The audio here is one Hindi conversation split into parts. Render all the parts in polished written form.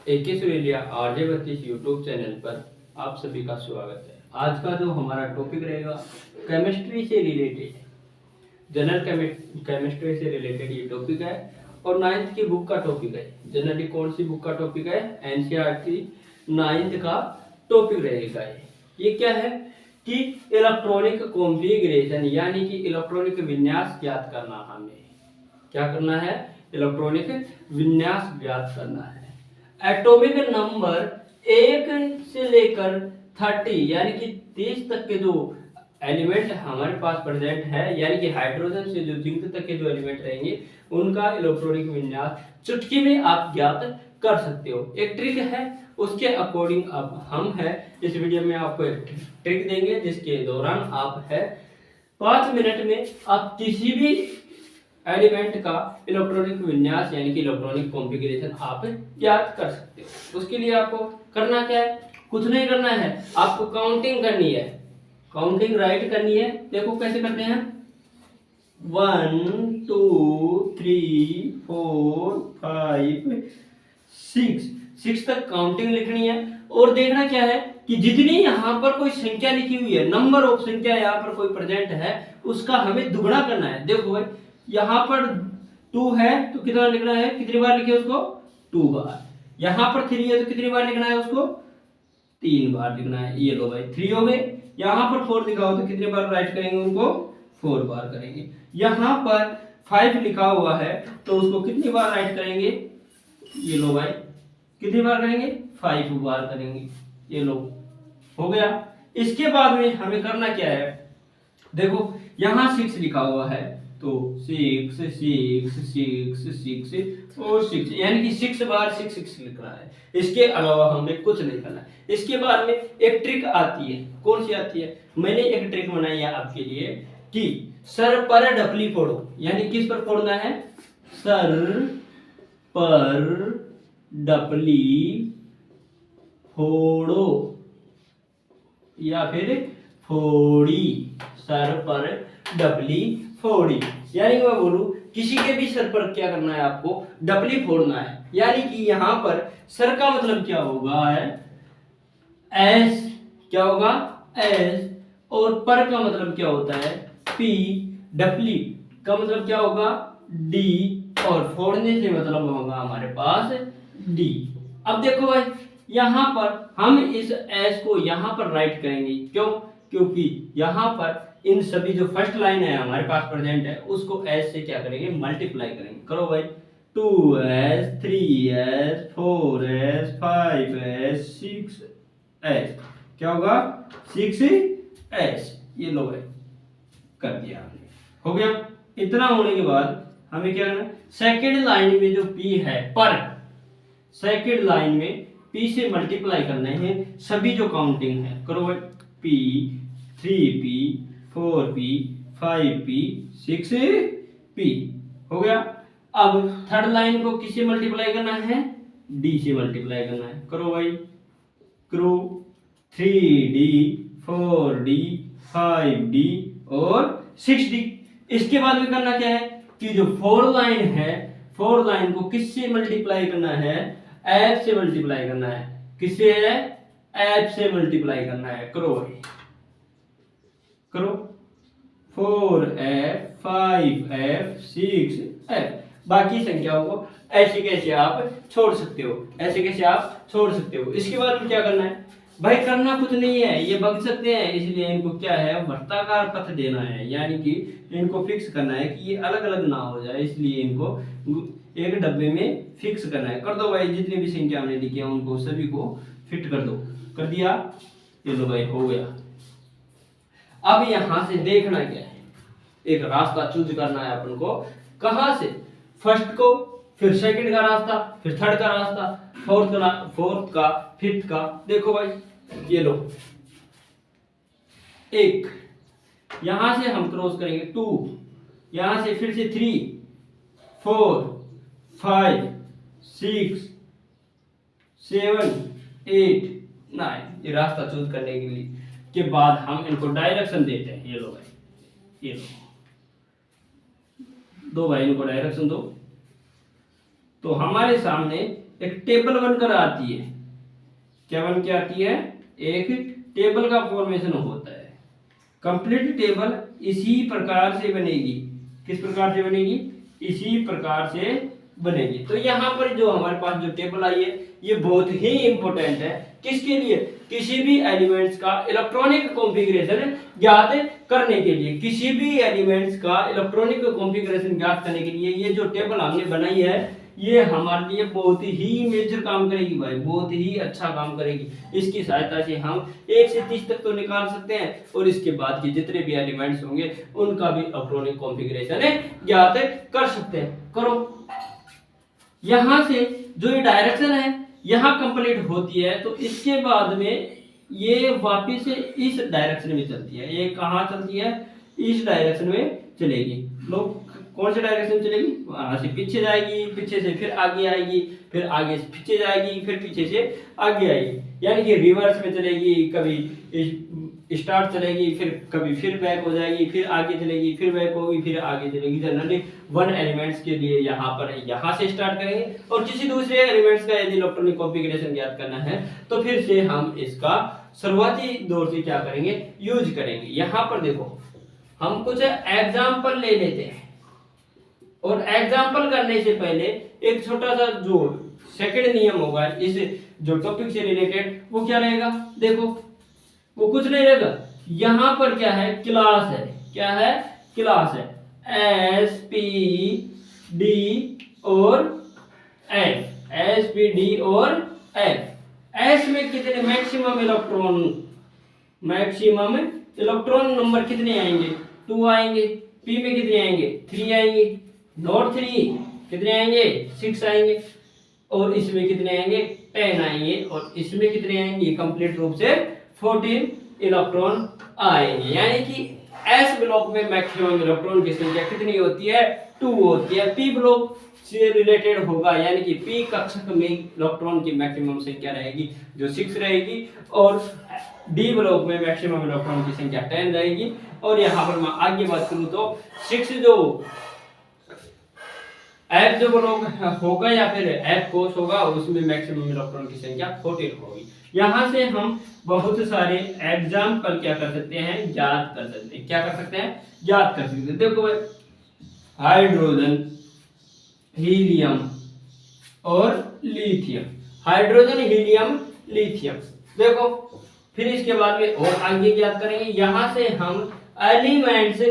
एके सुरेलिया RJ32 यूट्यूब चैनल पर आप सभी का स्वागत है। आज का जो हमारा टॉपिक रहेगा केमिस्ट्री से रिलेटेड, जनरल केमिस्ट्री से रिलेटेड ये टॉपिक है और 9th की बुक का टॉपिक है। जनरली कौन सी बुक का टॉपिक है? NCERT 9th का टॉपिक रहेगा। ये क्या है कि इलेक्ट्रॉनिक कॉन्फ़िगरेशन यानी कि इलेक्ट्रॉनिक विन्यास ज्ञात करना। हमें क्या करना है? इलेक्ट्रॉनिक विन्यास ज्ञात करना है। एटॉमिक नंबर 1 से लेकर 30 यानी कि 30 तक के जो एलिमेंट हमारे पास प्रेजेंट है, यानी कि हाइड्रोजन से जो जिंक तक के जो एलिमेंट रहेंगे उनका इलेक्ट्रॉनिक विन्यास चुटकी में आप ज्ञात कर सकते हो। एक ट्रिक है, उसके अकॉर्डिंग अब हम है इस वीडियो में आपको एक ट्रिक देंगे जिसके दौरान आप है 5 मिनट में आप किसी भी एलिमेंट का इलेक्ट्रॉनिक विन्यास यानी कि इलेक्ट्रॉनिक कॉन्फ़िगरेशन आप ज्ञात कर सकते हो। उसके लिए आपको करना क्या है? कुछ नहीं करना है, आपको काउंटिंग करनी है, काउंटिंग राइट करनी है। देखो कैसे करते हैं, 1 2 3 4 5 6 तक काउंटिंग लिखनी है। और देखना क्या है कि जितनी यहाँ पर कोई संख्या लिखी हुई है, नंबर ऑफ संख्या यहाँ पर कोई प्रेजेंट है, उसका हमें दुगना करना है। देखो भाई यहाँ पर 2 है तो कितना लिखना है, कितनी बार लिखे उसको? 2 बार। यहाँ पर 3 है तो कितनी बार लिखना है उसको? 3 बार लिखना है। ये लो भाई 3 हो गए। यहाँ पर 4 लिखा हो तो कितनी बार राइट करेंगे उनको? 4 बार करेंगे। यहाँ पर 5 लिखा हुआ है तो उसको कितनी बार राइट करेंगे? ये लो भाई कितनी बार करेंगे? 5 बार करेंगे। ये लो हो गया। इसके बाद में हमें करना क्या है? देखो यहाँ 6 लिखा हुआ है तो 6 6 6 6 और 6 यानी कि 6 बार 6 लिखना है। इसके अलावा हमें कुछ नहीं करना। इसके बाद में एक ट्रिक आती है। कौन सी आती है? मैंने एक ट्रिक बनाई है आपके लिए कि सर पर डपली फोड़ो, यानी किस पर फोड़ना है? सर पर डपली फोड़ो या फिर फोड़ी, सर पर डपली फोड़ी। यानी कि मैं बोलूं किसी के भी सर पर क्या करना है? आपको डपली फोड़ना है। यानी कि यहाँ पर सर का मतलब क्या होगा है एस, क्या होगा? एस। और पर का मतलब क्या होता है? पी। डपली का मतलब क्या होगा? डी। और फोड़ने से मतलब होगा हमारे पास डी। अब देखो भाई यहाँ पर हम इस एस को यहाँ पर राइट करेंगे। क्यों? क्योंकि यहाँ पर इन सभी जो फर्स्ट लाइन है हमारे पास प्रेजेंट है उसको एस से क्या करेंगे? मल्टीप्लाई करेंगे। करो भाई 2s 3s 4s 5s 6s, क्या होगा? 6s। ये लो भाई कर दिया हमने, हो गया। इतना होने के बाद हमें क्या करना है? सेकेंड लाइन में जो p है पर, सेकेंड लाइन में p से मल्टीप्लाई करना है सभी जो काउंटिंग है। करो भाई p 3p 4p 5p 6p, हो गया। अब थर्ड लाइन को किससे मल्टीप्लाई करना है? d से मल्टीप्लाई करना है। करो भाई करो 3d 4d 5d और 6d। इसके बाद में करना क्या है कि जो 4 लाइन है, 4 लाइन को किससे मल्टीप्लाई करना है? f से मल्टीप्लाई करना है। किससे है? f से मल्टीप्लाई करना है। करो भाई करो 4f 5f 6f। बाकी संख्याओं को ऐसे कैसे आप छोड़ सकते हो, ऐसे कैसे आप छोड़ सकते हो। इसके बाद में क्या करना है भाई? करना कुछ नहीं है, ये भाग सकते हैं, इसलिए इनको क्या है? वृत्ताकार पथ देना है। यानी कि इनको फिक्स करना है कि ये अलग अलग ना हो जाए, इसलिए इनको एक डब्बे में फिक्स करना है। कर दो भाई, जितनी भी संख्या हमने लिखी है उनको सभी को फिट कर दो। कर दिया? ये लो भाई हो गया। अब यहां से देखना क्या है? एक रास्ता चूज करना है अपन को। कहां से? फर्स्ट को, फिर सेकंड का रास्ता, फिर थर्ड का रास्ता, फोर्थ का, फिफ्थ का। देखो भाई ये लो, एक यहां से हम क्रॉस करेंगे 2, यहां से फिर से 3 4 5 6 7 8 9, ये रास्ता चूज करने के लिए के बाद हम इनको डायरेक्शन देते हैं। ये लो भाई, ये लो, दो भाई इनको डायरेक्शन दो, तो हमारे सामने एक टेबल बनकर आती है। क्या बन के आती है? एक टेबल का फॉर्मेशन होता है। कंप्लीट टेबल इसी प्रकार से बनेगी। किस प्रकार से बनेगी? इसी प्रकार से बनेगी। तो यहाँ पर जो हमारे पास जो टेबल आई है ये बहुत ही इंपॉर्टेंट है। किसके लिए? किसी भी एलिमेंट्स का इलेक्ट्रॉनिक कॉन्फ़िगरेशन ज्ञात करने के लिए। किसी भी एलिमेंट्स का इलेक्ट्रॉनिक कॉन्फ़िगरेशन ज्ञात करने के लिए ये जो टेबल हमने बनाई है ये हमारे लिए बहुत ही मेजर काम करेगी भाई, बहुत ही अच्छा काम करेगी। इसकी सहायता से हम 1 से 30 तक तो निकाल सकते हैं और इसके बाद के जितने भी एलिमेंट्स होंगे उनका भी इलेक्ट्रॉनिक कॉन्फ़िगरेशन ज्ञात कर सकते हैं। करो, यहां से जो ये डायरेक्शन है यहां कंप्लीट होती है, तो इसके बाद में ये वापस से इस डायरेक्शन में चलती है। ये कहां चलती है? इस डायरेक्शन में चलेगी। लोग कौन से डायरेक्शन चलेगी? वहां से पीछे जाएगी, पीछे से फिर आगे आएगी, फिर आगे से पीछे जाएगी, फिर पीछे से आगे आएगी। यानी कि रिवर्स में चलेगी, कभी स्टार्ट चलेगी, फिर कभी फिर बैक हो जाएगी, फिर आगे चलेगी, फिर बैक होगी, फिर आगे चलेगी। जनरली 1 एलिमेंट्स के लिए यहाँ पर यहाँ से स्टार्ट करेंगे और किसी दूसरे एलिमेंट्स का यदि इलेक्ट्रॉनिक कॉन्फ़िगरेशन ज्ञात करना है तो फिर से हम इसका शुरुआती दौर से क्या करेंगे? यूज करेंगे। यहाँ पर देखो, हम कुछ एग्जाम्पल ले लेते हैं और एग्जाम्पल करने से पहले एक छोटा सा जो सेकंड नियम होगा इस जो टॉपिक से रिलेटेड, वो क्या रहेगा? देखो, वो कुछ नहीं रहेगा। यहां पर क्या है? क्लास है। क्या है? क्लास है। एस पी डी और एफ, एस पी डी और एफ। एस में कितने मैक्सिमम इलेक्ट्रॉन नंबर कितने आएंगे? 2 आएंगे। पी में कितने आएंगे? 3 आएंगे। नोट 3 कितने आएंगे? 6 आएंगे। और इसमें कितने आएंगे? 10 आएंगे। और इसमें कितने आएंगे? कंप्लीट रूप से 14 इलेक्ट्रॉन आएंगे। यानी कि एस ब्लॉक में मैक्सिमम इलेक्ट्रॉन की संख्या कितनी होती है? 2 होती है। पी ब्लॉक से रिलेटेड होगा, यानी कि पी कक्षक में इलेक्ट्रॉन की मैक्सिमम संख्या रहेगी जो 6 रहेगी, और डी ब्लॉक में मैक्सिमम इलेक्ट्रॉन की संख्या 10 रहेगी। और यहाँ पर मैं आगे बात करूँ तो 6 जो एफ जो ब्लॉक होगा या फिर एफ कोष होगा उसमें मैक्सिमम इलेक्ट्रॉन की संख्या 14 होगी। यहाँ से हम बहुत सारे एग्जाम्पल क्या कर सकते हैं? ज्ञात कर सकते हैं। क्या कर सकते हैं? ज्ञात कर सकते हैं। देखो, हाइड्रोजन, हीलियम और लिथियम। Hydrogen, helium, lithium. देखो, फिर इसके बाद में और आगे ज्ञात करेंगे। यहाँ से हम एलिमेंट्स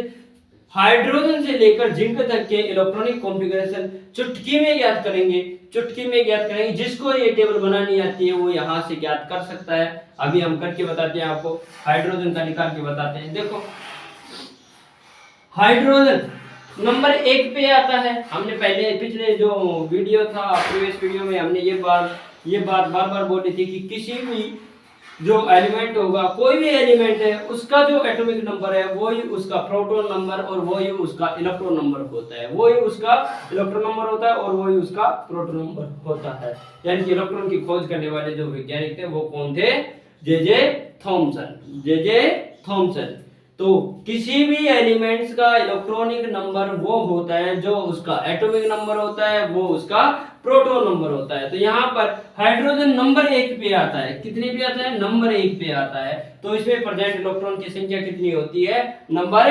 हाइड्रोजन से लेकर जिंक तक के इलेक्ट्रॉनिक कॉन्फ़िगरेशन चुटकी में ज्ञात करेंगे। चुटकी में ज्ञात करेंगे। जिसको ये टेबल बनानी आती है वो यहाँ से ज्ञात कर सकता है। अभी हम करके बताते हैं आपको। हाइड्रोजन का निकाल के बताते हैं। देखो, हाइड्रोजन नंबर 1 पे आता है। हमने पहले पिछले जो वीडियो था, प्रीवियस वीडियो में हमने ये बात बार बार बोली थी कि किसी भी जो एलिमेंट होगा, कोई भी एलिमेंट है, उसका जो एटॉमिक नंबर है वही उसका प्रोटॉन नंबर और वही उसका इलेक्ट्रॉन नंबर होता है। वही उसका इलेक्ट्रॉन नंबर होता है और वही उसका प्रोटॉन नंबर होता है। यानी कि इलेक्ट्रॉन की खोज करने वाले जो वैज्ञानिक थे वो कौन थे? J Thomson. तो किसी भी एलिमेंट्स का इलेक्ट्रॉनिक नंबर वो होता है जो उसका एटॉमिक नंबर होता है, वो उसका प्रोटॉन नंबर होता है। तो यहाँ पर हाइड्रोजन नंबर 1 पे आता है। कितने पे आता है? नंबर 1 पे आता है। तो इसमें प्रेजेंट इलेक्ट्रॉन की संख्या कितनी होती है? नंबर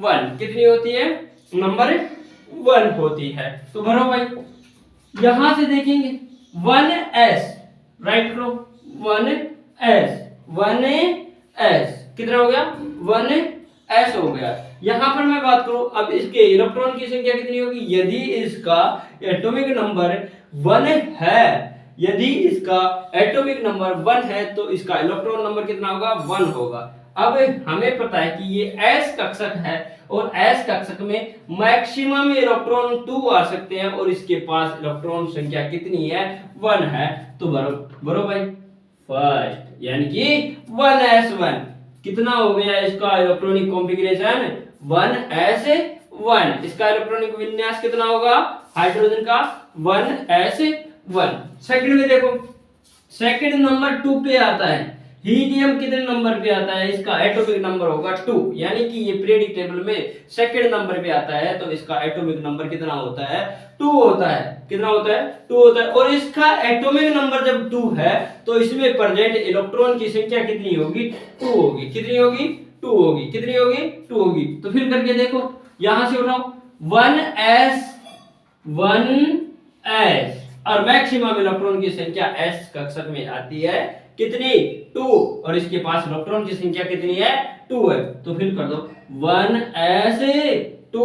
1। कितनी होती है? नंबर 1 होती है। तो भरो भाई, यहां से देखेंगे 1s, राइट करो, 1s कितना हो गया? 1s हो गया। यहां पर मैं बात करूं अब इसके इलेक्ट्रॉन की संख्या कितनी होगी? यदि इसका एटॉमिक नंबर 1 है, यदि इसका एटॉमिक नंबर 1 है तो इसका इलेक्ट्रॉन नंबर कितना होगा? 1 होगा। अब हमें पता है कि ये s कक्षक है और s कक्षक में मैक्सिमम इलेक्ट्रॉन 2 आ सकते हैं और इसके पास इलेक्ट्रॉन संख्या कितनी है? 1 है। तो बरो भाई, फर्स्ट यानी कि 1s1 कितना हो गया इसका इलेक्ट्रॉनिक कॉन्फ़िगरेशन? 1s1। इसका इलेक्ट्रॉनिक विन्यास कितना होगा हाइड्रोजन का? 1s1। सेकंड में देखो, सेकंड नंबर 2 पे आता है। हीलियम कितने नंबर पे आता है? इसका एटॉमिक नंबर होगा 2, यानी कि ये पीरियडिक टेबल में सेकंड नंबर पे आता है, तो इसका एटॉमिक नंबर कितना होता है? 2 होता है। कितना होता है? 2 होता है। और इसका एटॉमिक नंबर जब 2 है तो इसमें प्रेजेंट इलेक्ट्रॉन की संख्या कितनी होगी? 2 होगी। कितनी होगी? 2 होगी। कितनी होगी? 2 होगी। तो फिर करके देखो, यहां से उठाओ 1s 1s, और मैक्सिमम इलेक्ट्रॉन की संख्या s कक्षक में आती है कितनी? 2, और इसके पास इलेक्ट्रॉन की संख्या कितनी है? 2 है। तो फिर कर दो 1s2,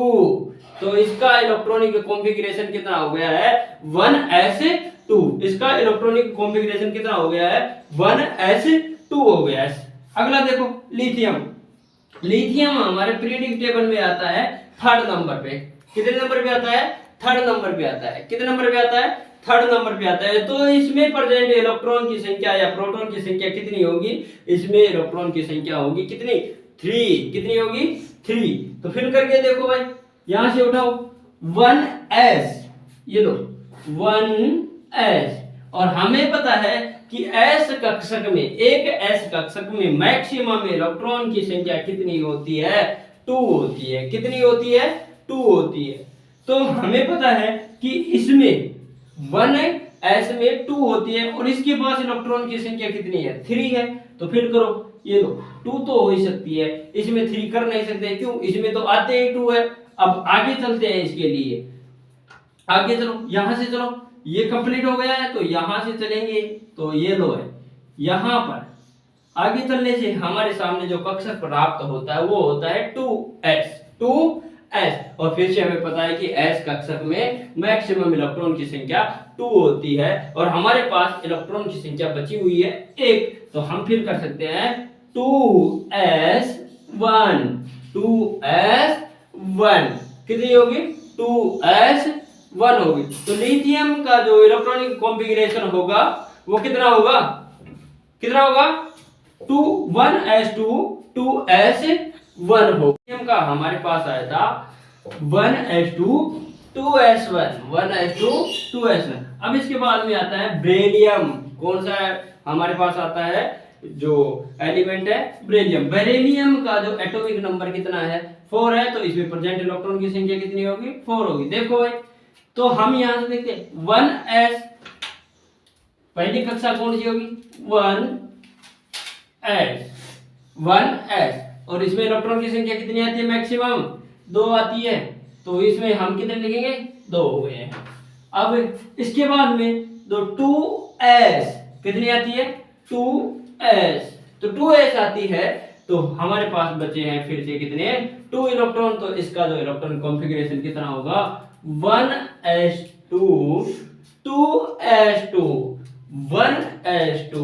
तो इसका इलेक्ट्रॉनिक कॉन्फ़िगरेशन कितना हो गया है? 1s2। इसका इलेक्ट्रॉनिक कॉन्फ़िगरेशन कितना हो गया है? 1s2 हो गया है। अगला देखो लिथियम। लिथियम हमारे पीरियडिक टेबल में आता है 3rd नंबर पे। कितने नंबर पे आता है? 3rd नंबर पे आता है। कितने नंबर पे आता है? 3rd नंबर पे आता है। तो इसमें प्रेजेंट इलेक्ट्रॉन की संख्या या प्रोटॉन की संख्या कितनी होगी? इसमें इलेक्ट्रॉन की संख्या होगी कितनी? 3। कितनी होगी? 3। तो फिर करके देखो भाई, यहां से उठाओ 1s, ये लो 1s, और हमें पता है कि s कक्षक में, एक s कक्षक में मैक्सिमम इलेक्ट्रॉन की संख्या कितनी होती है? 2 होती है। कितनी होती है? 2 होती है। तो हमें पता है कि इसमें 1s में 2 होती है, और इसके पास इलेक्ट्रॉन की संख्या कितनी है? 3 है। तो फिर करो, ये लो 2 तो हो ही सकती है, इसमें 3 कर नहीं सकते। क्यों? इसमें तो आते ही 2 है। अब आगे चलते हैं इसके लिए, आगे चलो, यहां से चलो, ये कंप्लीट हो गया है, तो यहां से चलेंगे तो ये लो है। यहां पर आगे चलने से हमारे सामने जो कक्षक प्राप्त होता है वो होता है 2s, और फिर से हमें पता है कि s कक्षक में मैक्सिमम इलेक्ट्रॉन की संख्या 2 होती है, और हमारे पास इलेक्ट्रॉन की संख्या बची हुई है 1। तो हम फिर कर सकते हैं 2s1 कितनी होगी? 2s1 होगी। तो लिथियम का जो इलेक्ट्रॉनिक कॉन्फ़िगरेशन होगा वो कितना होगा? कितना होगा? 1s2 2s1 होगा। लिथियम का हमारे पास आया था 1s2 2s1, 1s2 2s1। अब इसके बाद में आता है बेरिलियम। कौन सा है? हमारे पास आता है जो एलिमेंट है बेरिलियम। बेरिलियम का जो एटॉमिक नंबर कितना है? 4 है। तो इसमें प्रेजेंट इलेक्ट्रॉन की संख्या कितनी होगी? 4 होगी। देखो भाई, तो हम यहां से देखते हैं 1s, पहली कक्षा कौन सी होगी? 1s, और इसमें इलेक्ट्रॉन की संख्या कितनी आती है? मैक्सिमम 2 आती है। तो इसमें हम कितने लिखेंगे? 2 हो गए हैं। अब इसके बाद में 2s कितनी आती है? 2s, तो 2s आती है, तो हमारे पास बचे हैं फिर से कितने? 2 इलेक्ट्रॉन। तो इसका जो इलेक्ट्रॉन कॉन्फ़िगरेशन कितना होगा? 1s2 2s2, 1s2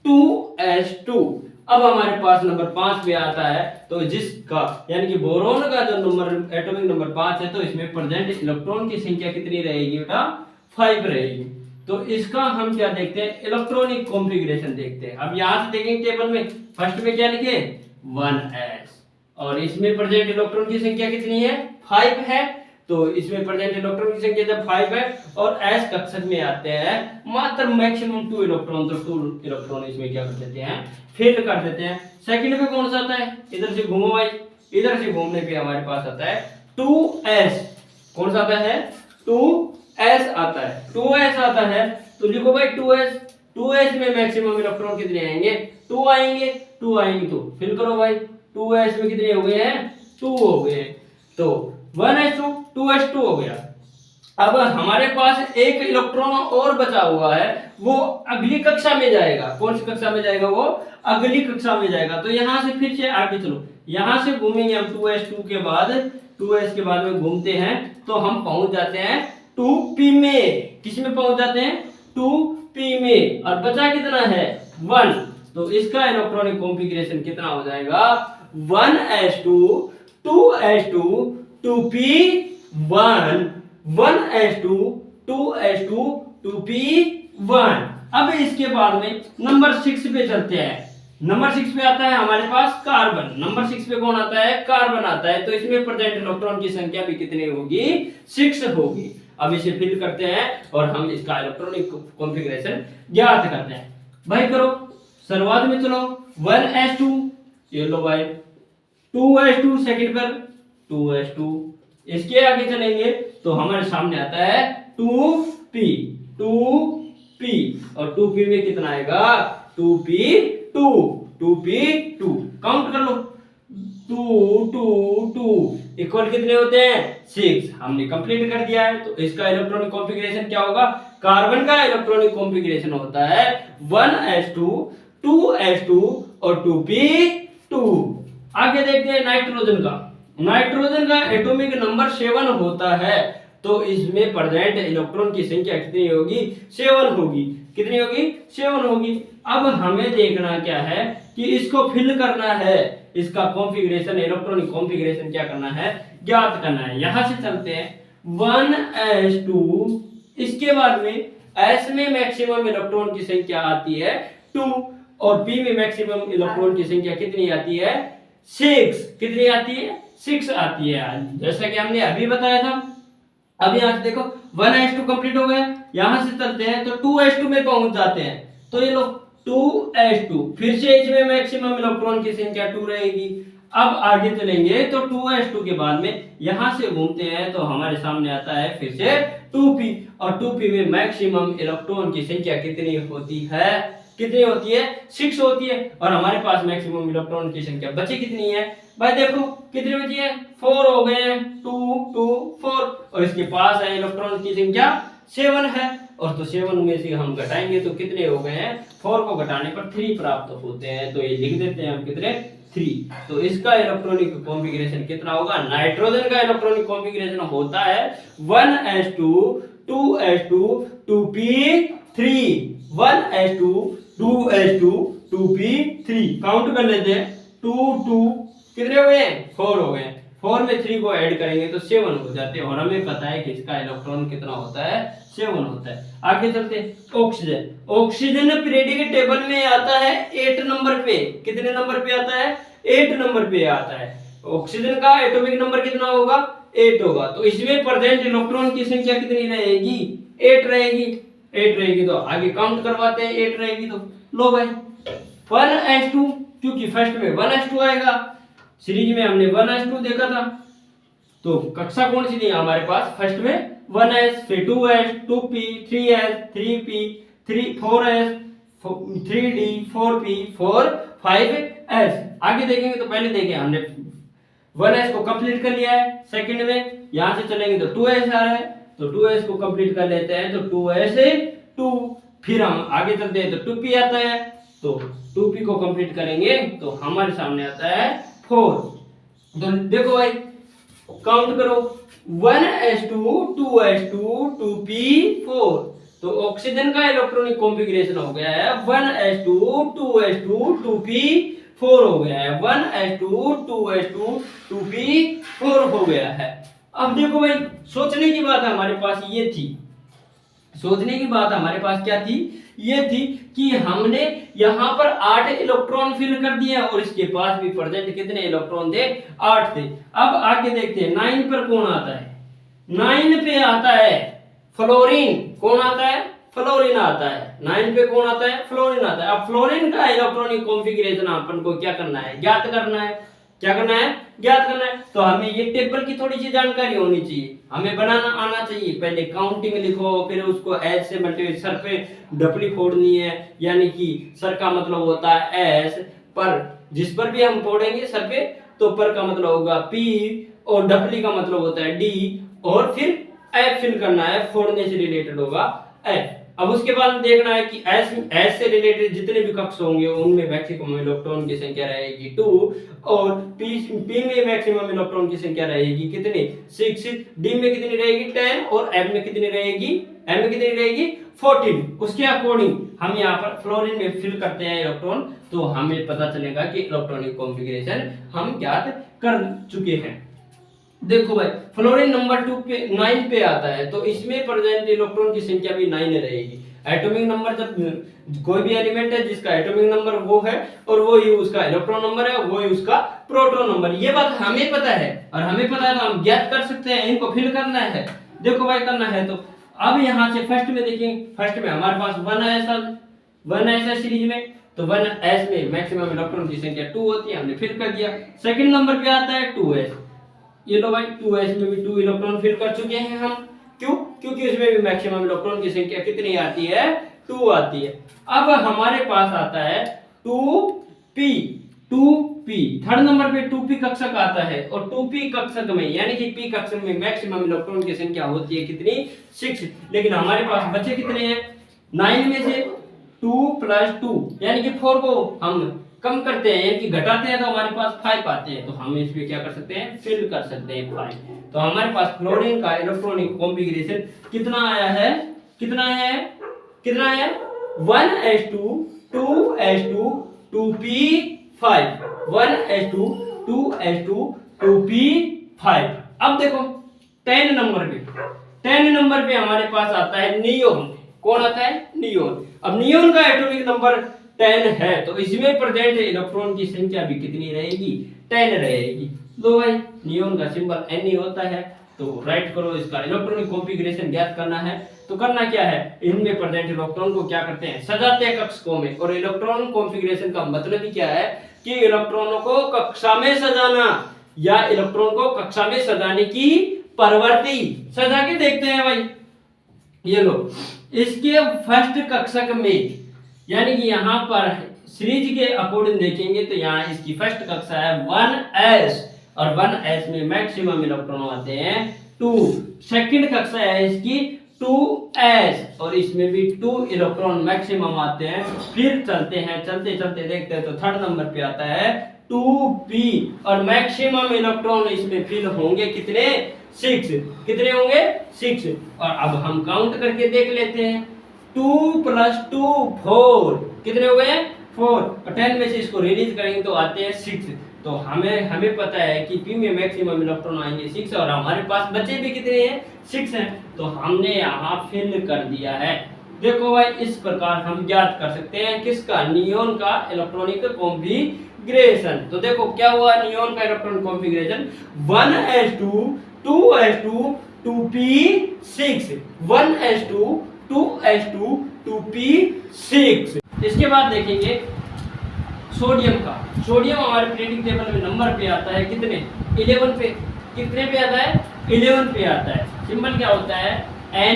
2s2। अब हमारे पास नंबर 5 पे आता है, तो जिसका यानी कि बोरोन का जो नंबर एटॉमिक नंबर 5 है, तो इसमें प्रेजेंट इलेक्ट्रॉन की संख्या कितनी रहेगी बेटा? 5 रहेगी। तो इसका हम क्या देखते हैं? इलेक्ट्रॉनिक कॉन्फ़िगरेशन देखते हैं। अब यहां से देखेंगे टेबल में, फर्स्ट में क्या लिखे? 1s, और इसमें प्रेजेंट इलेक्ट्रॉन की संख्या कितनी है? 5 है। तो इसमें प्रेजेंट इलेक्ट्रॉन की संख्या जब 5 है और s कक्षक में आते हैं मात्र मैक्सिमम 2 इलेक्ट्रॉन, तो 2 इलेक्ट्रॉन इसमें क्या कर देते हैं? फिल कर देते हैं। सेकंड पे कौन सा आता है? इधर से घूमो भाई, इधर से घूमने पे हमारे पास आता है 2s। कौन सा आता है? 2s आता है। 2s आता है, तो लिखो भाई 2s। 2s में मैक्सिमम इलेक्ट्रॉन कितने आएंगे? 2 आएंगे। 2 आएंगे तो फिल करो भाई, 2s में कितने हो गए हैं? 2 हो गए। तो 1s2 2s2 हो गया। अब हमारे पास एक इलेक्ट्रॉन और बचा हुआ है, वो अगली कक्षा में जाएगा। कौन सी कक्षा में जाएगा? वो अगली कक्षा में जाएगा। तो यहां से फिर से आगे चलो, यहां से घूमेंगे हम 2s2 के बाद, 2s के बाद में घूमते हैं तो हम पहुंच जाते हैं 2p में। किस में पहुंच जाते हैं? 2p में। और बचा कितना है? 1। तो इसका इलेक्ट्रॉनिक कॉन्फ़िगरेशन कितना हो जाएगा? 1s2 2s2 2p1, 1s2 2s2 2p1। अब इसके बाद में नंबर 6 पे चलते हैं। नंबर 6 पे आता है हमारे पास कार्बन। नंबर 6 पे कौन आता है? कार्बन आता है। तो इसमें प्रेजेंट इलेक्ट्रॉन की संख्या भी कितनी होगी? 6 होगी। अब इसे फिल करते हैं और हम इसका इलेक्ट्रॉनिक कॉन्फ़िगरेशन ज्ञात करते हैं। भाई करो, शुरुआत में चलो 1s2, ये लो भाई 2s2 सेकंड पर 2s2, इसके आगे चलेंगे तो हमारे सामने आता है 2p, 2p और 2p में कितना आएगा 2p2, 2p2 काउंट कर लो 2 2 2 इक्वल कितने होते हैं 6। हमने कंप्लीट कर दिया है। तो इसका इलेक्ट्रॉनिक कॉन्फ़िगरेशन क्या होगा, कार्बन का इलेक्ट्रॉनिक कॉन्फ़िगरेशन होता है 1s2, 2s2 और 2p2। आगे देखते हैं नाइट्रोजन का। नाइट्रोजन का एटॉमिक नंबर 7 होता है, तो इसमें प्रेजेंट इलेक्ट्रॉन की संख्या कितनी होगी 7 होगी। कितनी होगी 7 होगी। अब हमें देखना क्या है कि इसको फिल करना है, इसका कॉन्फ़िगरेशन इलेक्ट्रॉनिक कॉन्फ़िगरेशन क्या करना है ज्ञात करना है। यहां से चलते हैं 1s2, इसके बाद में s में मैक्सिमम इलेक्ट्रॉन की संख्या आती है 2 और p में मैक्सिमम इलेक्ट्रॉन की संख्या कितनी आती है 6। कितनी आती है 6 आती है, जैसा कि हमने अभी बताया था। अब यहां से देखो 1s2 कंप्लीट हो गया, यहां से चलते हैं तो 2s2 में पहुंच जाते हैं। तो ये लो 2s2, फिर से इसमें मैक्सिमम इलेक्ट्रॉन की संख्या 2 रहेगी। अब आगे चलेंगे तो 2s2 के बाद में यहां से घूमते हैं तो हमारे सामने आता है फिर से 2p और 2p में मैक्सिमम इलेक्ट्रॉन की संख्या कितनी होती है, कितनी होती है 6 होती है। और हमारे पास मैक्सिमम इलेक्ट्रॉन की संख्या बची कितनी है भाई, देखो कितनी बची है 4 हो गए हैं, 2 2 4 और इसके पास है इलेक्ट्रॉन की संख्या 7 है। और तो 7 में से हम घटाएंगे तो कितने हो गए हैं 4 को घटाने पर 3 प्राप्त होते हैं। तो ये लिख देते हैं हम कितने 3। तो इसका इलेक्ट्रॉनिक कॉन्फ़िगरेशन कितना होगा, नाइट्रोजन का इलेक्ट्रॉनिक कॉन्फ़िगरेशन होता है 1s2, 2s2, 2p3, 1s2, 2s2, 2p3 count कर लेते हैं 2 2 कितने हो गए 4 हो गए। 4 में 3 को ऐड करेंगे तो 7 हो जाते हैं और हमें पता है कि इसका इलेक्ट्रॉन कितना होता है 7 होता है। आगे चलते हैं ऑक्सीजन। ऑक्सीजन पीरियोडिक टेबल में आता है 8 नंबर पे। कितने नंबर पे आता है 8 नंबर पे आता है। ऑक्सीजन का एटॉमिक नंबर कितना होगा 8 होगा। तो इसमें प्रेजेंट इलेक्ट्रॉन की संख्या कितनी रहेगी 8 रहेगी। 8 रहेगी तो आगे काउंट करवाते हैं 8 रहेगी तो लो भाई 1s2, क्योंकि फर्स्ट में 1s2 आएगा, सीरीज में हमने 1s2 देखा था। तो कक्षा कौन सी थी हमारे पास, फर्स्ट में 1s, फिर 2s, 2p, 3s, 3p, 4s, 3d, 4p, 4 5s। आगे देखेंगे तो पहले देखें हमने 1s को कंप्लीट कर लिया है। सेकंड में यहां से चलेंगे तो 2s आ रहा है, तो 2s को कंप्लीट कर लेते हैं तो 2s 2। फिर हम आगे चलते हैं तो 2p आता है, तो 2p को कंप्लीट करेंगे तो हमारे सामने आता है 4। तो देखो भाई काउंट करो 1s2, 2s2, 2p4। तो ऑक्सीजन का इलेक्ट्रॉनिक कॉन्फ़िगरेशन हो गया है 1s2, 2s2, 2p4 हो गया है। 1s2, 2s2, 2p4 हो गया है। अब देखो भाई सोचने की बात हमारे पास ये थी, सोचने की बात हमारे पास क्या थी, ये थी कि हमने यहां पर 8 इलेक्ट्रॉन फिल कर दिए और इसके पास भी प्रेजेंट कितने इलेक्ट्रॉन थे 8 थे। अब आगे देखते हैं 9 पर कौन आता है। 9 पे आता है फ्लोरीन। कौन आता है फ्लोरीन आता है। 9 पे कौन आता है फ्लोरीन आता है। अब फ्लोरीन का इलेक्ट्रॉनिक कॉन्फ़िगरेशन अपन को क्या करना है ज्ञात करना है। क्या करना है ज्ञात करना है। तो हमें ये टेबल की थोड़ी सी जानकारी होनी चाहिए, हमें बनाना आना चाहिए। पहले काउंटिंग लिखो, फिर उसको एस से मल्टीप्लाई, सर पे डपली फोड़नी है, यानी कि सर का मतलब होता है एस, पर जिस पर भी हम फोड़ेंगे सर पे तो पर का मतलब होगा पी और डपली का मतलब होता है डी और फिर एफ फिल करना है, फोड़ने से रिलेटेड होगा एफ। अब उसके बाद देखना है कि एस से रिलेटेड जितने भी कक्ष होंगे उनमें मैक्सिमम इलेक्ट्रॉन की संख्या रहेगी 2 और पी में मैक्सिमम इलेक्ट्रॉन की संख्या रहेगी कितनी 6, डी में कितनी रहेगी 10 और एम में कितनी रहेगी 14। उसके अकॉर्डिंग हम यहाँ पर फ्लोरीन में फिल करते हैं इलेक्ट्रॉन, तो हमें पता चलेगा कि इलेक्ट्रॉनिक कॉन्फ़िगरेशन हम ज्ञात कर चुके हैं। देखो भाई फ्लोरीन नंबर 9 पे आता है, तो इसमें प्रेजेंट इलेक्ट्रॉन की संख्या भी 9 रहेगी। एटॉमिक नंबर जब कोई भी एलिमेंट है जिसका एटॉमिक नंबर वो है और वो ही उसका इलेक्ट्रॉन नंबर है, वो ही उसका प्रोटॉन नंबर, ये बात हमें पता है और हमें पता है तो हम ज्ञात कर सकते हैं। इनको फिल करना है। देखो भाई करना है तो अब यहाँ से फर्स्ट में देखेंगे, फर्स्ट में हमारे पास 1s है सीरीज में, तो 1s में मैक्सिमम इलेक्ट्रॉन की संख्या 2 होती है, हमने फिल कर दिया। सेकंड नंबर पे आता है 2s, ये लो भाई 2s में भी 2 इलेक्ट्रॉन फिल कर चुके हैं हम। क्यों? क्योंकि उसमें भी मैक्सिमम इलेक्ट्रॉन की संख्या कितनी आती है? 2 आती है। अब हमारे पास आता है 2p, 2p थर्ड नंबर पे 2p कक्षक आता है, और 2p कक्षक में यानी कि p कक्षक में मैक्सिमम इलेक्ट्रॉन की संख्या होती है कितनी? 6। लेकिन हमारे पास बचे कितने हैं? 9 में से 2 + 2 यानी कि 4 को हम कम करते हैं यानी कि घटाते हैं तो हमारे पास 5 आते हैं, तो हम इसमें क्या कर सकते हैं? फिल कर सकते हैं 5। तो हमारे पास फ्लोरीन का इलेक्ट्रॉनिक कॉन्फ़िगरेशन कितना आया है? कितना है? 1s2 2s2 2p5, 1s2 2s2 2p5। अब देखो 10 नंबर पे हमारे पास आता है नियोन। कौन आता है? नियोन। अब नियोन का एटॉमिक नंबर 10 है, तो इसमें प्रेजेंट इलेक्ट्रॉन की संख्या भी कितनी रहेगी? 10 रहेगी। लो भाई नियोन का सिंबल Ne होता है, तो राइट करो, इसका इलेक्ट्रॉनिक कॉन्फ़िगरेशन ज्ञात करना है। तो करना क्या है? इनमें प्रेजेंट इलेक्ट्रॉन को क्या करते हैं? सजाते हैं कक्षकों में। और इलेक्ट्रॉन कॉन्फ़िगरेशन का मतलब ही क्या है? कि इलेक्ट्रॉनों को कक्षा में सजाना या इलेक्ट्रॉन को कक्षा में सजाने की प्रवृत्ति। सजा के देखते हैं भाई, ये लो इसके फर्स्ट कक्षक में, यानी कि यहाँ पर सीरीज के अकॉर्डिंग देखेंगे तो यहाँ इसकी फर्स्ट कक्षा है 1s, और 1s में मैक्सिमम इलेक्ट्रॉन आते हैं 2। सेकंड कक्षा है इसकी 2s, और इसमें भी 2 इलेक्ट्रॉन मैक्सिमम आते हैं। फिर चलते देखते हैं तो थर्ड नंबर पे आता है 2p, और मैक्सिमम इलेक्ट्रॉन इसमें फिल होंगे कितने? 6। कितने होंगे? 6। और अब हम काउंट करके देख लेते हैं, 2 + 2 4, कितने हो गए? 4। और 10 में से इसको रिलीज करेंगे तो आते हैं 6। तो हमें पता है कि p में मैक्सिमम इलेक्ट्रॉन आएंगे 6, और हमारे पास बचे भी कितने हैं? 6 हैं, तो हमने यहाँ फिल कर दिया है। देखो भाई इस प्रकार हम ज्ञात कर सकते हैं किसका? नियोन का इलेक्ट्रॉनिक कॉन्फ़िगरेशन। तो देखो क्या हुआ नियोन का electronic configuration? 1s2 2s2 2p6, 1s2 2s2 2p6। इसके बाद देखेंगे सोडियम का। सोडियम हमारे पीरियोडिक टेबल में नंबर पे आता है कितने? 11 पे। कितने पे आता है? 11 पे आता है। सिंबल क्या होता है? Na।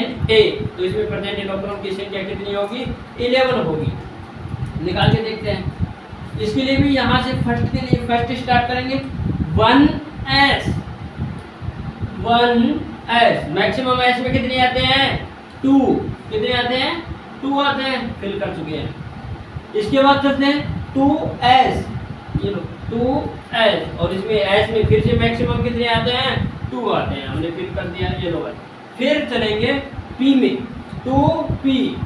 तो इसमें प्रेजेंट इलेक्ट्रॉन की संख्या कितनी होगी? 11 होगी। निकाल के देखते हैं। इसके लिए भी यहाँ से फर्स्ट स्टार्ट करेंगे। 1s मैक्सिमम s में कितने आते हैं? 2। कितने आते हैं? 2 आते हैं, फिल कर चुके हैं। इसके बाद चलते हैं 2s, ये लो 2s, और इसमें s में फिर से मैक्सिमम कितने आते हैं? 2 आते हैं, हमने फिल कर दिया। ये लो भाई फिर चलेंगे p में, 2p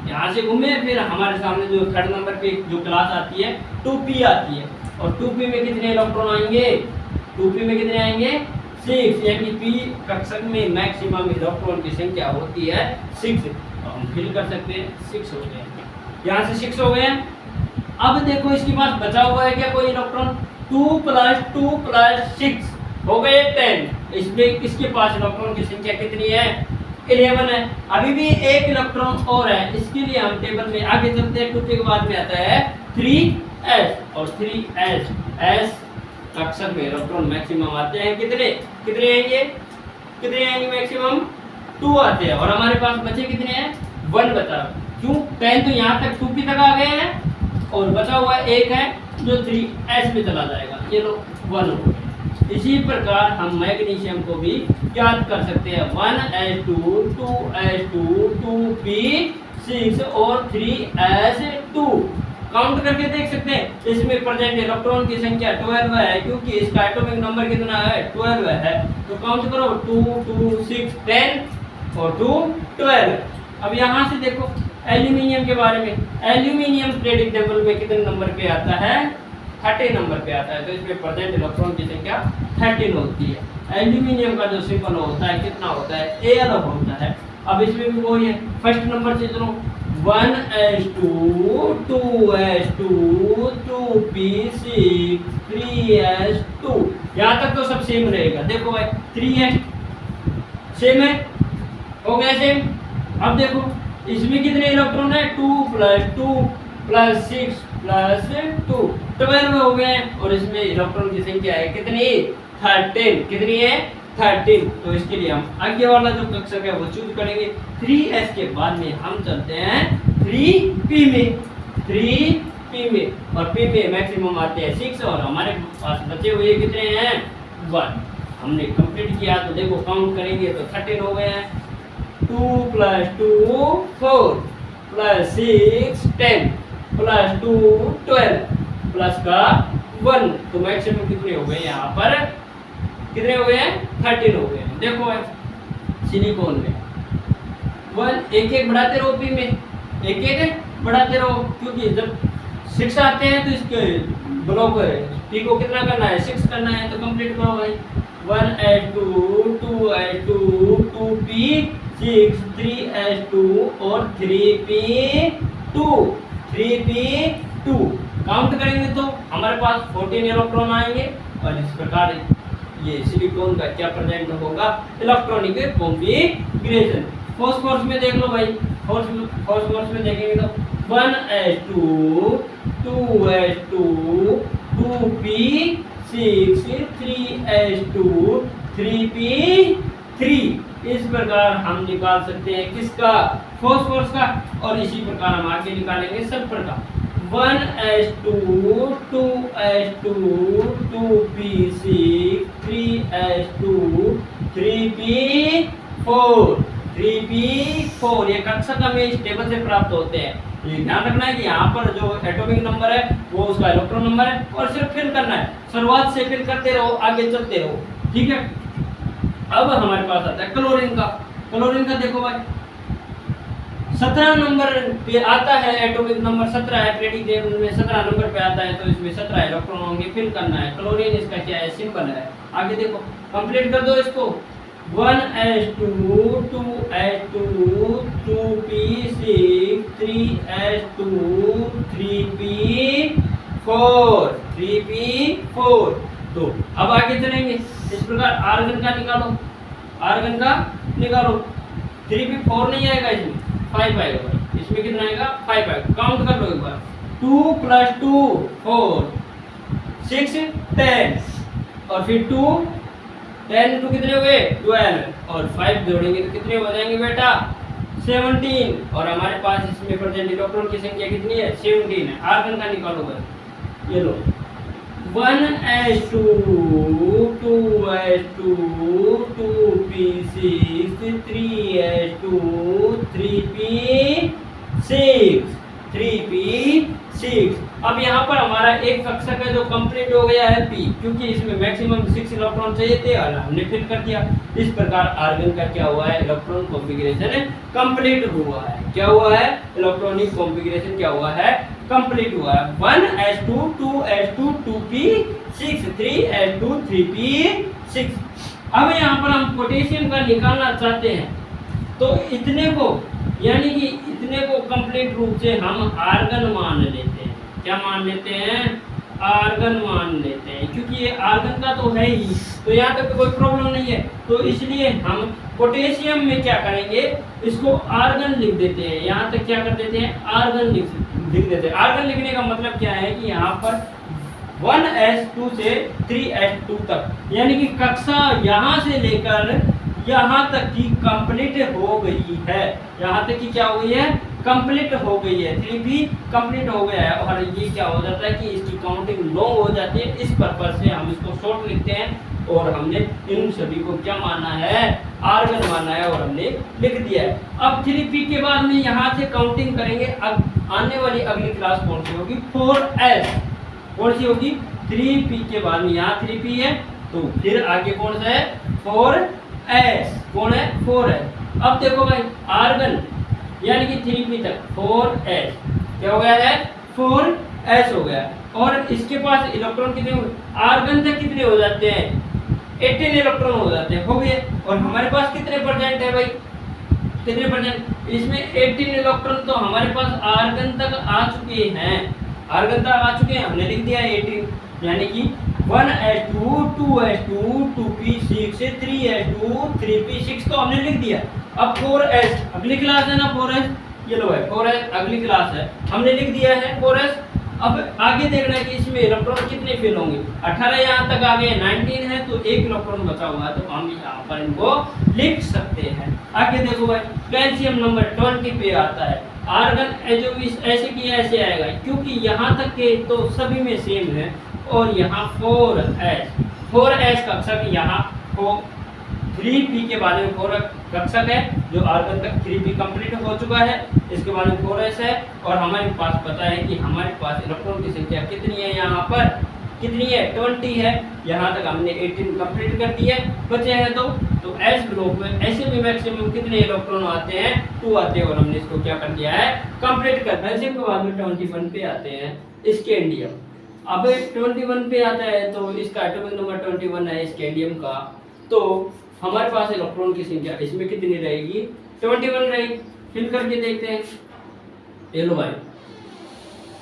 यहाँ से घूमे, फिर हमारे सामने जो थर्ड नंबर पे जो क्लास आती है 2p आती है, और 2p में कितने इलेक्ट्रॉन आएंगे? 2p में कितने आएंगे? 6, यानी p कक्षक में मैक्सिमम इलेक्ट्रॉन की संख्या होती है 6। तो हम फिल कर सकते हैं, 6 हो गए, यहाँ से 6 हो गए। अब देखो इसके पास बचा हुआ है क्या कोई इलेक्ट्रॉन? 2 + 2 + 6 हो गए 10। इसमें इसके पास इलेक्ट्रॉन की संख्या कितनी है? 11 है। अभी भी एक इलेक्ट्रॉन और है, इसके लिए हम टेबल में आगे चलते हैं। 2p के बाद में आता है 3s, और 3s कक्षक में इलेक्ट्रॉन मैक्सिमम आते हैं कितने? कितने आएंगे मैक्सिमम? 2 आते हैं, और हमारे पास बचे कितने हैं? 1 बचा। क्यों? 10 तो यहाँ तक 2p तक आ गए हैं, और बचा हुआ एक है जो 3s में चला जाएगा, ये लो 1 हो। इसी प्रकार हम मैग्नीशियम को भी ज्ञात कर सकते हैं। 1s2 2s2 2p6 और 3s2 काउंट करके देख सकते हैं। इसमें प्रेजेंट इलेक्ट्रॉन की संख्या 12 है, क्योंकि इसका एटॉमिक नंबर कितना है? 12 है। तो काउंट करो, 2 2 6 10 और 2 12। अब यहाँ से देखो एल्यूमिनियम के बारे में। एल्यूमिनियम पीरियोडिक टेबल में कितने नंबर पे आता है? 30 नंबर पे आता है। तो इसमें प्रेजेंट इलेक्ट्रॉन की संख्या 13 होती है। एल्यूमिनियम का जो सिंबल होता है कितना होता है? Al होता है। अब इसमें भी वही है, फर्स्ट नंबर से चलो 1s2 2s2 2p6 3s2, यहाँ तक तो सब सेम रहेगा। देखो भाई 3s सेम है, हो गया सेम। अब देखो इसमें कितने इलेक्ट्रॉन है, 2 + 2 + 6 + 2 12 हो गए हैं। और इसमें इलेक्ट्रॉन की संख्या है कितनी, 13। कितनी है, 13। तो इसके लिए हम आगे वाला जो कक्षक है वो चूज करेंगे। 3s के बाद में हम चलते हैं 3p में। 3p में और p में मैक्सिमम आते हैं 6 और हमारे पास बचे हुए कितने हैं, 1। हमने कंप्लीट किया तो देखो काउंट करेंगे तो 13 हो गए हैं। 2 + 2 4 + 6 10 + 2 12 प्लस का 1। तो मैक्सिमम कितने हो गए यहाँ पर, कितने हो गए हैं, 13 हो गए हैं। देखो सिलिकॉन में 1 एक एक बढ़ाते रहो, पी में एक एक बढ़ाते रहो, क्योंकि जब 6 आते हैं तो इसके ब्लॉक पी को कितना करना है, 6 करना है। तो कंप्लीट करो भाई। 1s2 2s2 2p6 3s2 और 3p2 3p2 काउंट करेंगे तो हमारे पास 14 इलेक्ट्रॉन आएंगे। और इस प्रकार ये सिलिकॉन का क्या प्रेजेंट होगा, इलेक्ट्रॉनिक कॉन्फ़िगरेशन। फॉस्फोरस में देख लो भाई, फॉस्फोरस में देखेंगे तो 1s2 2s2 2p6 3s2 3p3। इस प्रकार हम निकाल सकते हैं किसका, फॉस्फोरस का। और इसी प्रकार हम आगे निकालेंगे सल्फर का। 1s2 2s2 2p6 3s2 3p4 3p4। ये कक्षक हमें इस टेबल से प्राप्त होते हैं। ये ध्यान रखना है कि यहाँ पर जो एटॉमिक नंबर है वो उसका इलेक्ट्रॉन नंबर है और सिर्फ फिल करना है। शुरुआत से फिल करते रहो, आगे चलते रहो, ठीक है। अब हमारे पास आता है क्लोरीन का। क्लोरीन का देखो भाई 17 नंबर पे आता है, एटॉमिक नंबर 17 है, पीरियोडिक टेबल में 17 नंबर पे आता है। तो इसमें 17 इलेक्ट्रॉन होंगे, फिल करना है। क्लोरीन इसका क्या है, सिंबल है। आगे देखो कंप्लीट कर दो इसको। 1s2 2s2 2p6 3s2 3p4 3p4। तो अब आगे चलेंगे इस प्रकार। आर्गन का निकालो, आर्गन का निकालो। 3p4 नहीं आएगा, इसमें 5 आएगा। इसमें कितना आएगा, 5 आएगा। काउंट कर लो एक बार। 2 + 2 4 6 10 और फिर 2 10 2 कितने हो गए, 12 और 5 जोड़ेंगे तो कितने हो जाएंगे बेटा, 17। और हमारे पास इसमें प्रेजेंट इलेक्ट्रॉन की संख्या कितनी है, 17 है। आर्गन का निकालो भाई। ये लो 1s2 2s2 2p6 3s2 3p6 3p6। अब यहाँ पर हमारा एक कक्षक है जो कंप्लीट हो गया है p, क्योंकि इसमें मैक्सिमम 6 इलेक्ट्रॉन चाहिए थे और हमने फिल कर दिया। इस प्रकार आर्गन का क्या हुआ है, इलेक्ट्रॉन कॉन्फ़िगरेशन कंप्लीट हुआ है। क्या हुआ है, इलेक्ट्रॉनिक कॉन्फ़िगरेशन क्या हुआ है, कंप्लीट हुआ है। 1s2 2s2 2p6 3s2 3p6। अब यहाँ पर हम पोटेशियम का निकालना चाहते हैं, तो इतने को यानी कि इतने को कंप्लीट रूप से हम आर्गन मान लेते हैं। क्या मान लेते हैं, आर्गन मान लेते हैं, क्योंकि ये आर्गन का तो है ही, तो यहाँ तक तो कोई प्रॉब्लम नहीं है। तो इसलिए हम पोटेशियम में क्या करेंगे, इसको आर्गन लिख देते हैं। यहाँ तक क्या कर देते हैं, आर्गन लिख देते हैं। आर्गन लिखने का मतलब क्या है कि यहाँ पर 1s2 से 3s2 तक, यानी कि कक्षा यहाँ से लेकर यहाँ तक की कंप्लीट हो गई है। यहाँ तक की क्या हो गई है, कंप्लीट हो गई है। 3p कंप्लीट हो गया है। और ये क्या हो जाता है कि इसकी काउंटिंग लॉन्ग हो जाती है। इस पर्पज से हम इसको शॉर्ट लिखते हैं और हमने इन सभी को क्या मानना है, आर्गन मानना है और हमने लिख दिया है। अब 3p के बाद में यहाँ से काउंटिंग करेंगे। अब आने वाली अगली क्लास कौन सी होगी, 4s। कौन सी होगी, 3p के बाद में यहाँ 3p है, तो फिर आगे कौन सा है, 4s। कौन है, 4 है। अब देखो भाई आर्गन यानी कि 3p तक 4s क्या हो गया है, 4s हो गया। और इसके पास इलेक्ट्रॉन कितने, आर्गन तक कितने हो जाते हैं, 18 इलेक्ट्रॉन हो जाते हैं, हो गए। और हमारे पास कितने परसेंट है भाई, कितने परसेंट, इसमें 18 इलेक्ट्रॉन तो हमारे पास आर्गन तक आ चुके हैं। आर्गन तक आ चुके हैं, हमने लिख दिया 18, यानी कि 1s2 2s2 2p6 3s2 3p6 तो हमने लिख दिया। अब 4s अगली क्लास है ना 4s, ये लो है 4s अगली क्लास है, हमने लिख दिया है 4s। अब आगे देखना है कि इसमें इलेक्ट्रॉन कितने फिल होंगे। 18 यहाँ तक आ गए, 19 है तो एक इलेक्ट्रॉन बचा हुआ है, तो हम यहाँ पर इनको लिख सकते हैं। आगे देखो भाई, कैल्शियम नंबर 20 पे आता है। आर्गन ऐसे की ऐसे आएगा, क्योंकि यहाँ तक के तो सभी में सेम है। और यहाँ 4s कक्षक, यहाँ 3p के बाद में 4 कक्षक है, जो आर्गन तक 3p कंप्लीट हो चुका है। इसके बाद में 4s है, और हमारे पास पता है कि हमारे पास इलेक्ट्रॉन की संख्या कितनी है, यहाँ पर कितनी है 20 है। यहाँ तक हमने 18 कंप्लीट कर दिया, बचे हैं तो s ब्लॉक में ऐसे भी मैक्सिमम कितने इलेक्ट्रॉन आते हैं, 2 आते हैं, और हमने इसको क्या कर दिया है, कंप्लीट कर दिया। इसके बाद में 21 पे आते हैं स्कैंडियम। अब 21 पे आता है तो इसका एटॉमिक नंबर 21 है स्कैंडियम का। तो हमारे पास इलेक्ट्रॉन की संख्या इसमें कितनी रहेगी, 21 रहेगी। फिल करके देखते हैं। ये लो भाई,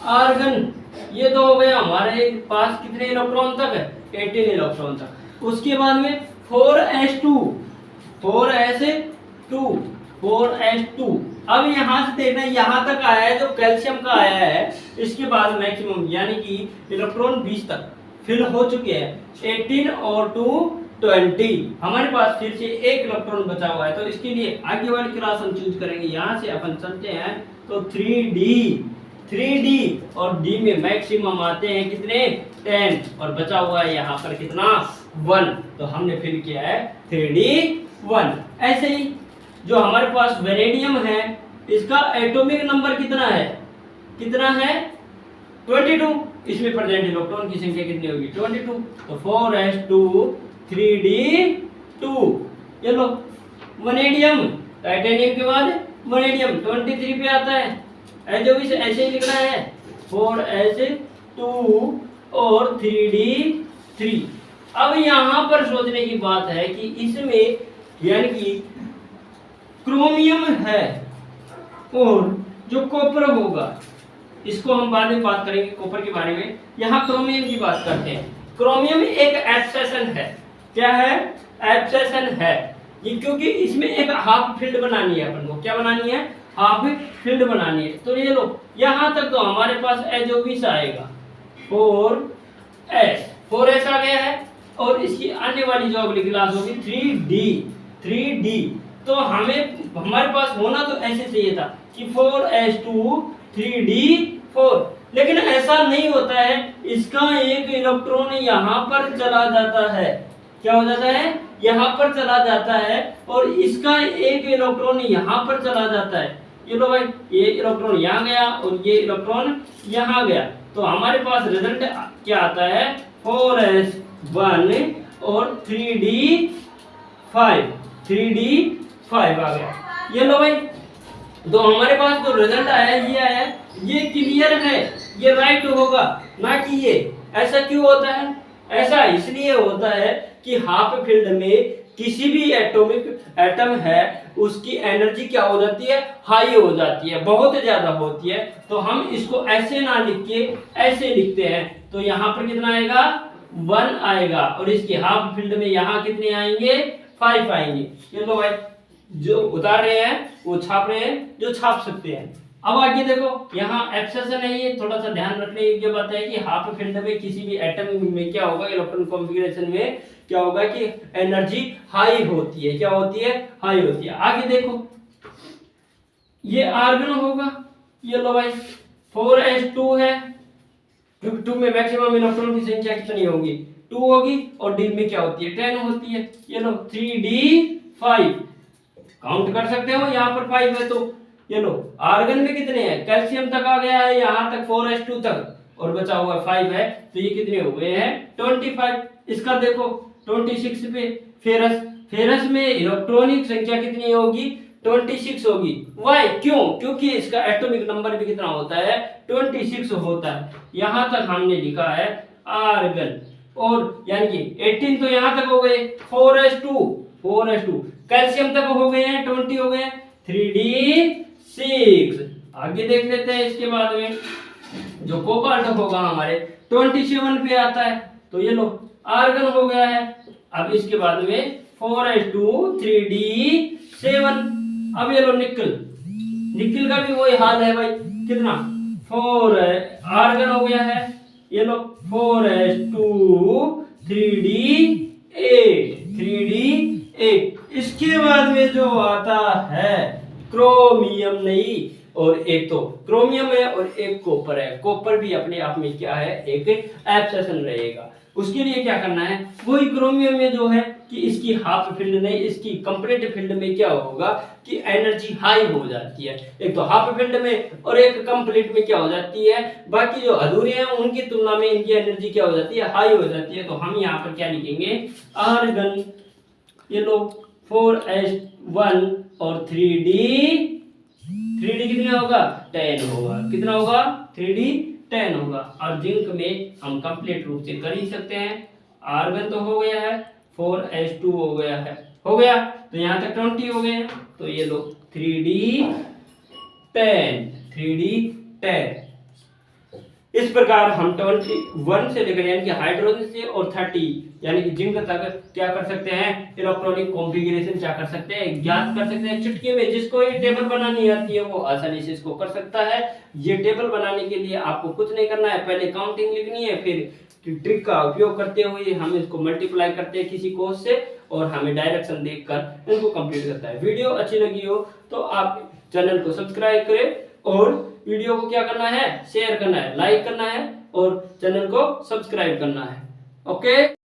आर्गन ये तो हो गया हमारे पास कितने इलेक्ट्रॉन तक है, 18 इलेक्ट्रॉन तक। उसके बाद में 4s2 अब यहाँ से देखना, यहाँ तक आया है जो कैल्शियम का आया है। इसके बाद मैक्सिमम यानी कि इलेक्ट्रॉन 20 तक फिल हो चुके हैं। 18 और 2 20, हमारे पास फिर से एक इलेक्ट्रॉन बचा हुआ है। तो इसके लिए आगे वाली क्लास हम चूज करेंगे। यहाँ से अपन चलते हैं तो 3d और d में मैक्सिमम आते हैं कितने, 10, और बचा हुआ है यहाँ पर कितना, 1। तो हमने फिल किया है 3d1। ऐसे ही जो हमारे पास वेनेडियम है, इसका एटॉमिक नंबर कितना है 22। इसमें प्रेजेंट इलेक्ट्रॉन की संख्या कितनी होगी, 22। तो 4s2 3d2। ये लो वनेडियम, टाइटेनियम के बाद वनेडियम 23 पे आता है। जो भी ऐसे ही लिखना है, 4s2 और 3d3। अब यहाँ पर सोचने की बात है कि इसमें यानी कि क्रोमियम है और जो कॉपर होगा, इसको हम बाद में बात करेंगे कॉपर के बारे में। यहाँ क्रोमियम की बात करते हैं। क्रोमियम एक एब्सेशन है। क्या है, एब्सेशन है ये, क्योंकि इसमें एक हाफ फील्ड बनानी है अपन को। क्या बनानी है, हाफ फील्ड बनानी है। तो ये लो, यहाँ तक तो हमारे पास एजोविस आएगा 4s आ गया है, और इसकी आने वाली जो अगली क्लास होगी 3d। तो हमारे पास होना तो ऐसे चाहिए था कि 4s2 3d4, लेकिन ऐसा नहीं होता है। इसका एक इलेक्ट्रॉन यहाँ पर चला जाता है। क्या हो जाता है, यहाँ पर चला जाता है, और इसका एक इलेक्ट्रॉन यहाँ पर चला जाता है। ये लो भाई, ये इलेक्ट्रॉन यहाँ गया और ये इलेक्ट्रॉन यहाँ गया। तो हमारे पास रिजल्ट क्या आता है, 4s1 और 3d5 आ गया। ये लो भाई, तो हमारे पास जो रिजल्ट आया है ये क्लियर है, ये राइट होगा ना कि ये। ऐसा क्यों होता है, ऐसा इसलिए होता है कि हाफ फील्ड में किसी भी एटम है, उसकी एनर्जी क्या हो जाती है, हाई हो जाती है, बहुत ज्यादा होती है। तो हम इसको ऐसे ना लिख के ऐसे लिखते हैं। तो यहाँ पर कितना आएगा, 1 आएगा, और इसकी हाफ फील्ड में यहाँ कितने आएंगे, 5 आएंगे। ये लो भाई, जो उतार रहे हैं वो छाप रहे हैं, जो छाप सकते हैं। अब आगे देखो, यहाँ एब्सेशन है, ये थोड़ा सा ध्यान रखने की बात है कि हाफ फील्ड में किसी भी एटम में क्या होगा, इलेक्ट्रॉन कॉन्फ़िगरेशन में क्या होगा कि एनर्जी हाई होती है। क्या होती है, हाई होती है। आगे देखो, ये आर्गन होगा। ये लो भाई, 4s2 है, क्योंकि 2 में मैक्सिमम इलेक्ट्रॉन की संख्या कितनी होगी, 2 होगी, और d में क्या होती है, 10 होती है। ये लो 3d5 काउंट कर सकते हो, यहाँ पर 5 है। तो ये लो, आर्गन में कितने हैं, कैल्शियम तक आ गया है, यहाँ तक 4s2 तक, और बचा हुआ 5 है। तो ये कितने हो गए हैं, 25। इसका देखो 26 पे फेरस में इलेक्ट्रॉनिक संख्या कितनी होगी, 26 होगी। वाई, क्यों, क्योंकि इसका एटॉमिक नंबर भी कितना होता है, 26 होता है। यहाँ तक हमने लिखा है आर्गन, और यानी कि 18 तो यहाँ तक हो गए, 4s2 कैल्शियम तक हो गए हैं, 20 हो गए, 3d6। आगे देख लेते हैं। इसके बाद में जो कोबाल्ट होगा हमारे 27 पे आता है। तो ये लो आर्गन हो गया है। अब इसके बाद में 4s2 3d7। अब ये लो निकल, निकल का भी वही हाल है भाई, कितना 4 आर्गन हो गया है। ये लो 4s2 3d8। इसके बाद में जो आता है क्रोमियम नहीं, और एक तो क्रोमियम है और एक कॉपर है। कॉपर भी अपने आप में क्या है, एक एब्सेशन रहेगा। उसके लिए क्या करना है, वही क्रोमियम में जो है कि इसकी हाफ फील्ड नहीं, इसकी कंप्लीट फील्ड में क्या होगा कि एनर्जी हाई हो जाती है। एक तो हाफ फील्ड में और एक कंप्लीट में क्या हो जाती है, बाकी जो अधूरे हैं उनकी तुलना में इनकी एनर्जी क्या हो जाती है, हाई हो जाती है। तो हम यहाँ पर क्या लिखेंगे, आर्गन, ये लो 4s1 और 3d कितना होगा 10 होगा, कितना होगा 3d 10 होगा। और जिंक में हम कंप्लीट रूप से कर ही सकते हैं। आर्गन तो हो गया है, 4s2 हो गया है, हो गया, तो यहाँ तक 20 हो गए हैं। तो ये लो 3d10। इस प्रकार हम 21 से लेकर यानी कि हाइड्रोजन से और 30 यानी कि जिंक तक क्या कर सकते हैं, इलेक्ट्रॉनिक कॉन्फ़िगरेशन क्या कर सकते हैं, ज्ञात कर सकते हैं चुटकी में। जिसको ये टेबल बनानी आती है वो आसानी से इसको कर सकता है। ये टेबल बनाने के लिए आपको कुछ नहीं करना है, पहले काउंटिंग लिखनी है, फिर ट्रिक का उपयोग करते हुए हम इसको मल्टीप्लाई करते हैं किसी कोस से, और हमें डायरेक्शन देखकर इनको कंप्लीट करता है। वीडियो अच्छी लगी हो तो आप चैनल को सब्सक्राइब करें, और वीडियो को क्या करना है, शेयर करना है, लाइक करना है, और चैनल को सब्सक्राइब करना है। ओके।